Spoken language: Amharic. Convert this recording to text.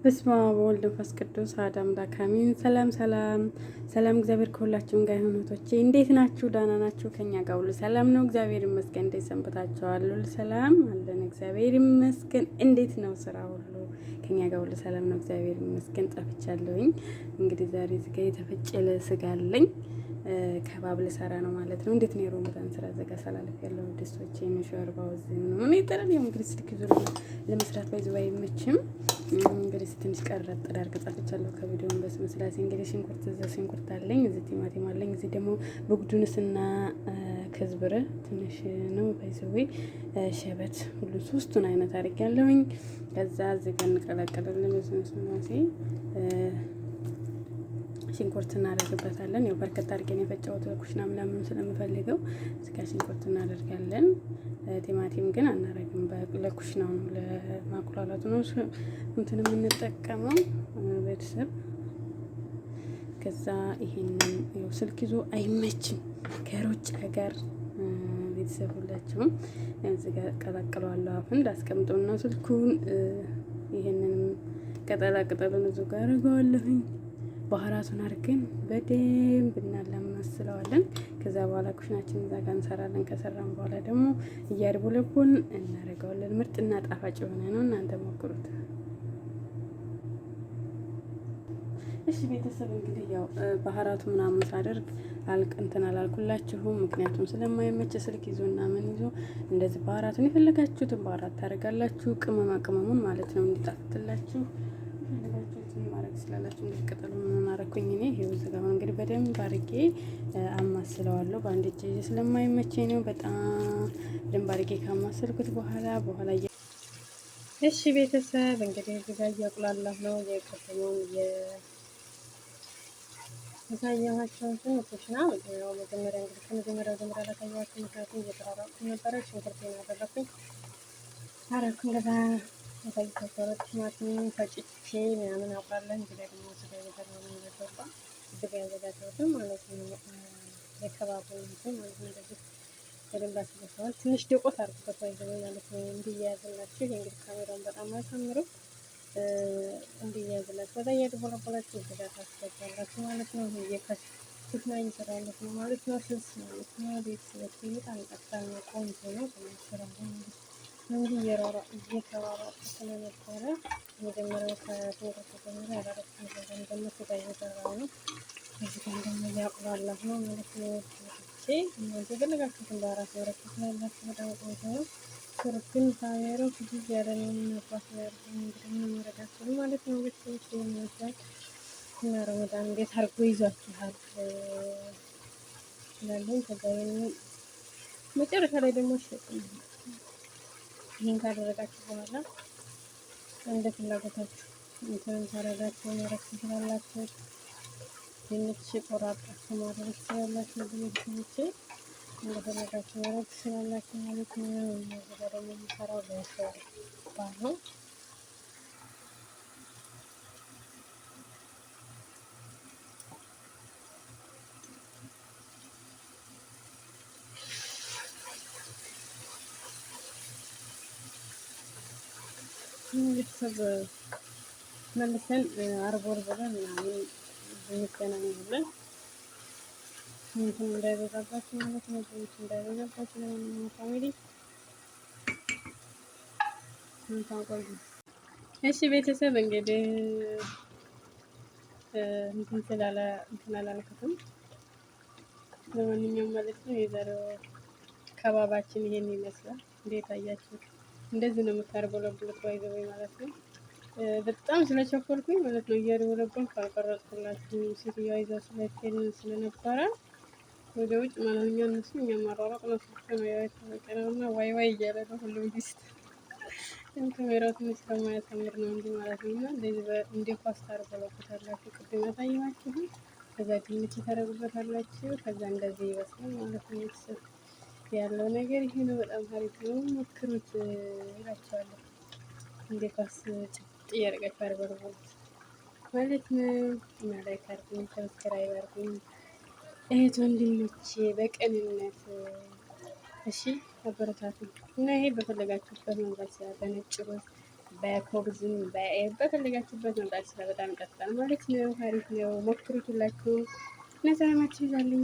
በስመ አብ ወወልድ ወመንፈስ ቅዱስ አሐዱ አምላክ አሜን። ሰላም ሰላም ሰላም፣ እግዚአብሔር ከሁላችሁም ጋር ይሁን። እህቶቼ እንዴት ናችሁ? ደህና ናችሁ? ከኛ ጋር ሁሉ ሰላም ነው፣ እግዚአብሔር ይመስገን። እንዴት ሰንብታችኋል? ሁሉ ሰላም አለን፣ እግዚአብሔር ይመስገን። እንዴት ነው ስራ ሁሉ? ከኛ ጋር ሁሉ ሰላም ነው፣ እግዚአብሔር ይመስገን። ጠፍቻለሁኝ። እንግዲህ ዛሬ ስጋ የተፈጨ ስጋ አለኝ፣ ከባብ ልሰራ ነው ማለት ነው። እንዴት ነው የሮመዳን ስራ ዘጋ ሰላልፍ ያለው ድስቶቼ ሾርባው እዚህ ነው ምን ይጠራል። ያው እንግዲህ ስልክ ዙር ለመስራት ባይዘው አይመችም። እንግዲህ ትንሽ ቀረጥ ዳርገ ጻፍቻለሁ ከቪዲዮውን በስመ ስላሴ። እንግዲህ ሽንኩርት አለኝ፣ እዚህ ቲማቲም አለኝ፣ እዚህ ደግሞ በጉዱንስና ከዝብረ ትንሽ ነው ባይዘው ሸበት ሁሉ ሶስቱን አይነት አድርጌያለሁኝ። ከዛ እዚህ ጋር እንቀላቀላለን በስመ ስላሴ። ሽንኩርት እናደርግበታለን። ያው በርከት አድርገን የፈጨሁት ኩሽና ምናምን ስለምፈልገው እዚህ ጋር ሽንኩርት እናደርጋለን። ቲማቲም ግን አናረግም፣ ለኩሽናው ነው ለማቁላላቱ ነው እንትን የምንጠቀመው ቤተሰብ። ከዛ ይሄንን ያው ስልክ ይዞ አይመችም ከሩጭ ጋር ቤተሰብ ሁላችሁም እዚህ ጋር ቀላቅለዋለሁ። አሁን እንዳስቀምጠውና ስልኩን ይሄንን ቅጠላ ቅጠሉን እዚሁ ጋር አድርገዋለሁኝ። ባህራቱን አድርገን በደንብ እናላማስለዋለን። ከዛ በኋላ ኩሽናችን እዛ ጋር እንሰራለን። ከሰራን በኋላ ደግሞ እያድቦለቦን እናደርገዋለን። ምርጥና ጣፋጭ የሆነ ነው። እናንተ ሞክሩት እሺ ቤተሰብ። እንግዲህ ያው ባህራቱ ምናምን ሳደርግ እንትን አላልኩላችሁም፣ ምክንያቱም ስለማይመች ስልክ ይዞና ምን ይዞ እንደዚህ ባህራቱን የፈለጋችሁትን ባህራት ታደርጋላችሁ። ቅመማ ቅመሙን ማለት ነው እንዲጣፍጥላችሁ ማድረግ ስላላችሁ። እንግዲህ ቅጠሉን ምን አደረኩኝ እኔ ይሄው እዚህ ጋር እንግዲህ በደንብ አድርጌ አማስለዋለሁ። በአንድ እጄ ስለማይመቸኝ ነው። በጣም በደንብ አድርጌ ካማሰልኩት በኋላ እሺ ቤተሰብ እንግዲህ እዚህ ጋር እያቁላላሁ ነው። የቀደመውን የታየኋቸውን ትንሽ ነው። ያው መጀመሪያ እንግዲህ ከመጀመሪያው ጀምሮ ላሳየኋችሁ፣ ምክንያቱም እየተራራቁ ነበረ። ሽንኩርቴን አደረኩኝ አረኩ እንደዛ ታይታቸው ቲማቲም ፈጭቼ ምናምን አውቃለን። እንግዲህ ደግሞ ስጋ የበዛው ነው እንደገባ ስጋ ያዘጋጀሁት ማለት ነው። የከባቡ እንትን ማለት ነው። እንደዚህ በደንብ አስበስለዋል። ትንሽ ደቆት አድርጉበት ማለት ነው እንዲያያዝላችሁ። እንግዲህ ካሜራውን በጣም አያሳምረው እንዲያያዝላችሁ። በዛ እያደቦለቦላችሁ ስጋ ታስገባላችሁ ማለት ነው። ኩሽና እየሰራለት ነው ማለት ነው። ስልስ ማለት ነው። ቤተሰቦች በጣም ጠቃሚ ቆንጆ ነው። ተመስራለን እንግዲህ እየተሯሯጡ ስለነበረ መጀመሪያው ከዶሮ ተጀምሮ ያላረኩት ነገር ደግሞ ስጋ እየሰራሁ ነው። እዚህ ጋር ደግሞ እያቁላላሁ ነው ማለት ነው። ወጥቼ እናንተ የፈለጋችሁትን በአራት ወረቀት ስላላችሁ በጣም ቆንጆ ነው። ስሩትን ካሜራው ብዙ ያለ ነው ምናባት ያርጉ እንግዲህ ምን ማረጋችሁ ማለት ነው። ቤተሰቦች ይመስላል እና ረመዳን እንዴት አድርጎ ይዟችኋል ስላለኝ ከዛ መጨረሻ ላይ ደግሞ ይህን ካደረጋችሁ በኋላ እንደ ፍላጎታችሁ እንትን ታረጋችሁ ማድረግ ትችላላችሁ። ድንች ቆራርጣችሁ ማድረግ ትችላላችሁ። ቤተሰቦቼ እንደፈለጋችሁ ማድረግ ትችላላችሁ ማለት ነው። እዚህ ጋር ደግሞ የሚሰራው በሾርባ ነው። ቤተሰብ መልሰን አርቦር ብለን ምናምን እንገናኛለን። እንትን እንዳይበዛባችሁ ማለት ነው። ትንሽ እንዳይበዛባችሁ ለማንኛውም ፋሚሊ እንታቆዩ። እሺ ቤተሰብ እንግዲህ እንትን አላልኩትም። ለማንኛውም ማለት ነው የዛሬው ከባባችን ይሄን ይመስላል። እንዴት አያችሁት? እንደዚህ ነው የምታርበለብሉት ባይዘው ማለት ነው። በጣም ስለቸኮልኩኝ ማለት ነው እያደወለብን ካልቀረጽኩላችሁ ሴትዮዋ ይዛ ስለነበረ ወደ ውጭ ማለት ነው። እነሱ እኛ ማሯሯጥ ነው ስልክ ነው ያው የተመቀነውና ዋይ ዋይ እያለ ነው ሁሉም ዲስት ካሜራው ትንሽ ስለማያሳምር ነው እንጂ ማለት ነው። እንደዚህ እንደ ፓስታ አርበለብታላችሁ ቅድም ያሳየኋችሁ። ከዛ ድንች ታረጉበታላችሁ። ከዛ እንደዚህ ይበስላል ማለት ነው። ያለው ነገር ይሄ ነው። በጣም አሪፍ ነው። ሞክሩት እላችኋለሁ። እንደ ኳስ ጭጥ እያደረጋችሁ አርበርቡት ማለት ነው። እና ላይክ አድርጉኝ፣ ሰብስክራይብ አድርጉኝ እህት ወንድሞቼ በቅንነት እሺ፣ አበረታቱ እና ይሄ በፈለጋችሁበት መብላት ይችላል። በነጭ ሩዝ፣ በኮብዝም በፈለጋችሁበት መምጣት ይችላል። በጣም ይጠፍጣል ማለት ነው። አሪፍ ነው። ሞክሩት ሁላችሁም እና ሰላማችሁ ይዛልኝ።